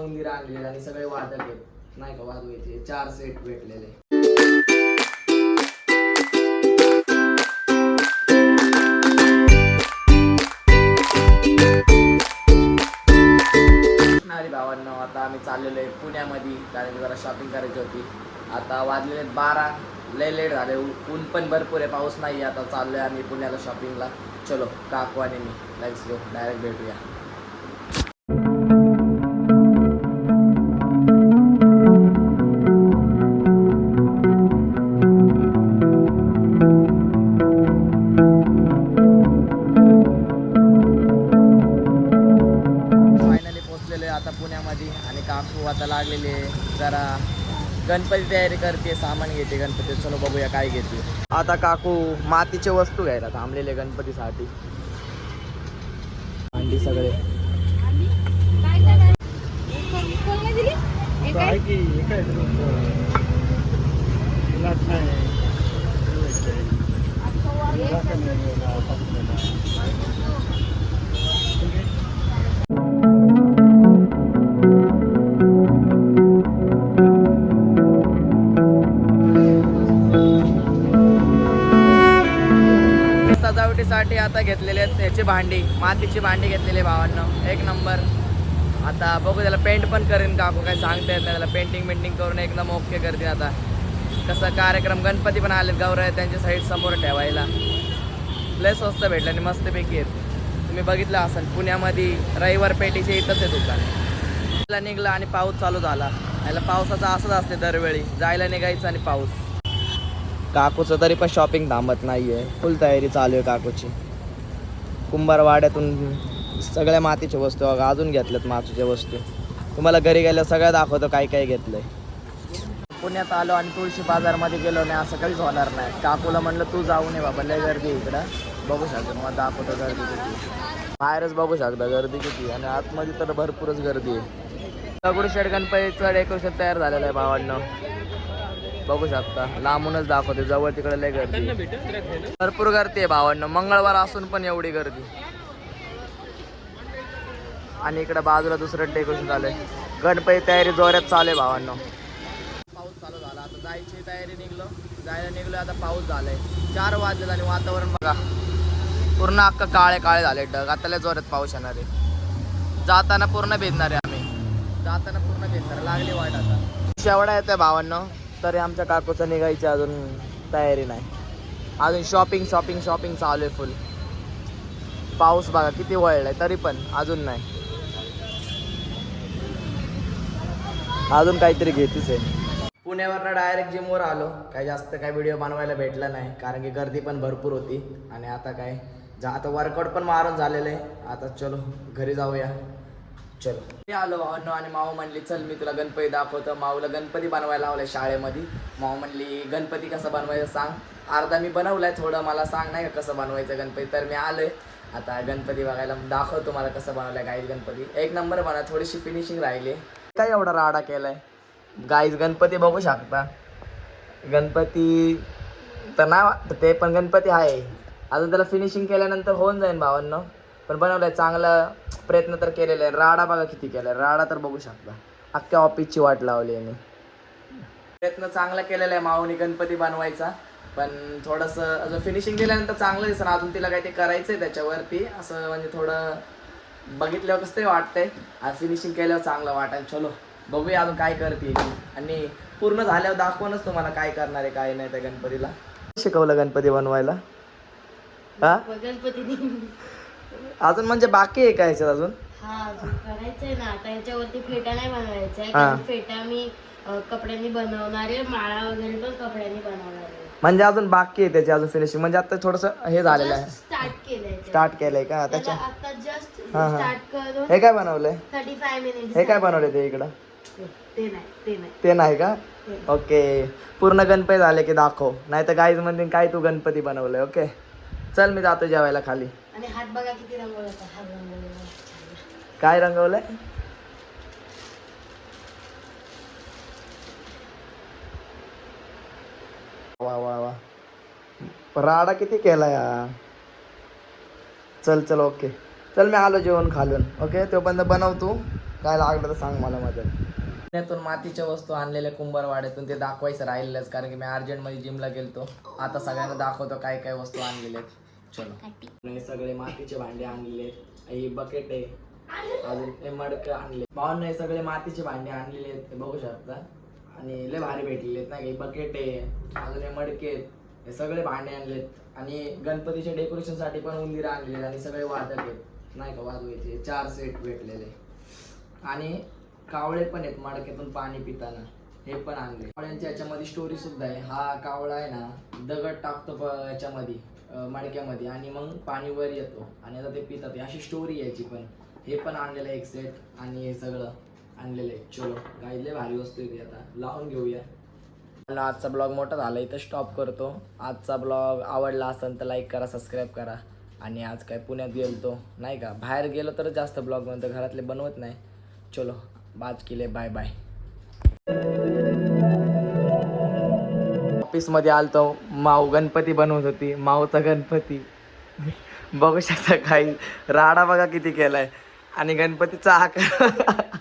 उंदीर आणलेले आणि सगळे वादक आहेत नाही का वाजवायचे 4 सेट भेटलेले. भावांनो आता आम्ही चाललेलो आहे पुण्यामध्ये कारण की जरा शॉपिंग करायची होती. आता वाजलेले 12 लय लेट झाले ऊन पण भरपूर आहे पाऊस नाही. आता चाललोय आम्ही पुण्याला शॉपिंगला. चलो काकू आणि मी लेट्स गो डायरेक्ट भेटूया. आता पुण्यामध्ये आणि काकू आता लागलेले जरा गणपती तयारी करते सामान घेते गणपती. चलो बघूया काय घेते. आता काकू मातीचे वस्तू घ्यायला थांबलेले गणपतीसाठी. अंडी सगळे सजावटीसाठी आता घेतलेले आहेत त्याची भांडी मातीची भांडी घेतलेली भावांनो एक नंबर. आता बघू त्याला पेंट पण करेन काकू काय सांगता येत नाही त्याला. पेंटिंग करून एकदम ओके करते. आता कसं कार्यक्रम गणपती पण आलेत गौरव आहे त्यांच्या साईड समोर ठेवायला. लय स्वस्त भेटलं आणि मस्तपैकी आहेत. तुम्ही बघितलं असाल पुण्यामध्ये रविवार पेठीचे इथंच आहे दुकान. निघलं आणि पाऊस चालू झाला. याला पावसाचा असंच असते दरवेळी जायला निघायचं आणि पाऊस. काकूचं तरी पण शॉपिंग थांबत नाही आहे. फुल तयारी चालू आहे काकूची. कुंभारवाड्यातून सगळ्या मातीच्या वस्तू अजून घेतल्यात मातीच्या वस्तू. तुम्हाला घरी गेल्यावर सगळं दाखवतो काय काय घेतलं आहे. पुण्यात आलो आणि तुळशी बाजारमध्ये गेलो नाही असं काहीच होणार नाही. काकूला म्हणलं तू जाऊ नये बाबा लय गर्दी इकडं. बघू शकतो मला दाखवतो गर्दी किती. बाहेरच बघू शकता गर्दी किती आणि आतमध्ये तर भरपूरच गर्दी आहे. दगडूशेठ गणपतीचं डेकोरेशन तयार झालेलं आहे भावांनो. बघू शकता लांबूनच दाखवते. जवळ तिकडे लय गर्दी भरपूर गर्दी आहे भावांनो. मंगळवार असून पण एवढी गर्दी. आणि इकडे बाजूला दुसरं डेकोरेशन झालंय. गणपती तयारी जोरात चालू आहे भावांनो. पाऊस चालू झाला आता जायची तयारी जायला निघलो. आता पाऊस झालाय 4 वाजले आणि वातावरण बघा पूर्ण अख्खा काळे काळे झाले ढग. आता लय जोरात पाऊस येणार आहे. जाताना पूर्ण भिजणार आहे आम्ही. जाताना पूर्ण भिजणार लागली वाट. आता शेवडा येतोय भावांनो तरी आमच्या काकूचं निघायची अजून तयारी नाही. अजून शॉपिंग चालू आहे फुल. पाऊस बघा किती वळलाय तरी पण अजून नाही. अजून काहीतरी घेतीच आहे. पुण्यावरनं डायरेक्ट जिमवर आलो. काही जास्त काय व्हिडिओ बनवायला भेटला नाही कारण की गर्दी पण भरपूर होती. आणि आता काय आता वर्कआउट पण मारून झालेलं आहे. आता चलो घरी जाऊया. चलो मी आलो भावांनो आणि माऊ म्हणली चल मी तुला गणपती दाखवतो. माऊला गणपती बनवायला लावलाय शाळेमध्ये. माऊ म्हणली गणपती कसं बनवायचं सांग. अर्धा मी बनवलाय थोडं मला सांग नाही का कसं बनवायचं गणपती. तर मी आलोय आता गणपती बघायला. दाखवतो मला कसं बनवलाय गाईज गणपती. एक नंबर बनवा. थोडीशी फिनिशिंग राहिली. काय एवढा राडा केलाय गाईज. गणपती बघू शकता. गणपती तर नाही वाटत ते पण गणपती आहे. अजून त्याला फिनिशिंग केल्यानंतर होऊन जाईल भावांनो. पण बनवलंय चांगला प्रयत्न तर केलेला आहे. राडा बघा किती केलाय. राडा तर बघू शकता. अख्ख्या ऑफिसची वाट लावली आहे. प्रयत्न चांगला केलेला आहे माऊनी गणपती बनवायचा. पण थोडंसं अजून फिनिशिंग केल्यानंतर चांगलं दिसतं. अजून तिला काही ते करायचं आहे त्याच्यावरती असं म्हणजे थोडं बघितल्यावर कसं तरी वाटतंय. आज फिनिशिंग केल्यावर चांगलं वाटेल. चलो बघूया अजून काय करते. आणि पूर्ण झाल्यावर दाखवूनच तुम्हाला काय करणार आहे काय नाही त्या गणपतीला. शिकवलं गणपती बनवायला हा गणपती अजून म्हणजे बाकी आहे का ह्याच्यात अजून. करायचंय ना आता याच्यावरती फेटा नाही बनवायचा आहे. फेटा मी कपड्यांनी बनवणार आहे. माळा वगैरे पण कपड्यांनी बनवणार आहे. म्हणजे अजून बाकी आहे त्याची अजून फिनिशिंग. म्हणजे आता थोडस हे झालेलं आहे. स्टार्ट केलंय का त्याच्या. आता जस्ट स्टार्ट करून हे काय बनवलंय 35 मिनिट्स. हे काय बनवलंय ते इकडं. ते नाही का. ओके पूर्ण गणपती झाले की दाखव. नाही तर गाईज म्हणते काय तू गणपती बनवलंय. ओके चल मी जातो जेवायला खाली. आणि हात बघा किती रंगवला. हात रंगवलेला काय रंगवलंय. वा वा वा राडा किती केलाय. चल ओके चल मी आलो जेवण खालून. ओके तो पण बनव तू. काय लागलं तर सांग मला मदत. पुण्यातून मातीच्या वस्तू आणलेल्या कुंभारवाड्यातून ते दाखवायचं राहिलेलंच, कारण की मी अर्जंटमध्ये जिमला गेलतो. आता सगळ्यांना दाखवतो काय काय वस्तू आणलेले आहेत. चलो. हे सगळे मातीचे भांडे आणलेले आहेत. ही बकेट आहे, अजून हे मडकं आणले. भावांना हे सगळे मातीचे भांडे आणलेले आहेत, ते बघू शकता. आणि लय भारी भेटलेले आहेत ना. हे बकेट आहे, अजून हे मडके आहेत, हे सगळे भांडे आणलेत. आणि गणपतीच्या डेकोरेशनसाठी पण उंदीर आणलेले आणि सगळे वादक आहेत नाही का वाजवायचे. 4 सेट भेटलेले. आणि कावळे पण आहेत मडक्यातून पाणी पिताना, हे पण आणले. कावळ्यांच्या याच्यामध्ये स्टोरी सुद्धा आहे. हा कावळा आहे ना, दगड टाकतो याच्यामध्ये मडक्यामध्ये आणि मग पाणी वर येतो आणि आता ते पितात, अशी स्टोरी यायची. पण हे पण आणलेलं आहे एक सेट आणि हे सगळं आणलेलं आहे. चलो काही लय भारी वस्तू आहे, आता लावून घेऊया. आजचा ब्लॉग मोठा झाला, इथं स्टॉप करतो. आजचा ब्लॉग आवडला असेल तर लाईक करा, सबस्क्राईब करा. आणि आज काय पुण्यात गेलतो नाही का, बाहेर गेलो तर जास्त ब्लॉग बनतो, घरातले बनवत नाही. चलो बाज केले, बाय बाय. ऑफिसमध्ये आलतो, माऊ गणपती बनवत होती. माऊचा गणपती बघू शकता, काही राडा बघा किती केलाय. आणि गणपतीचा आकार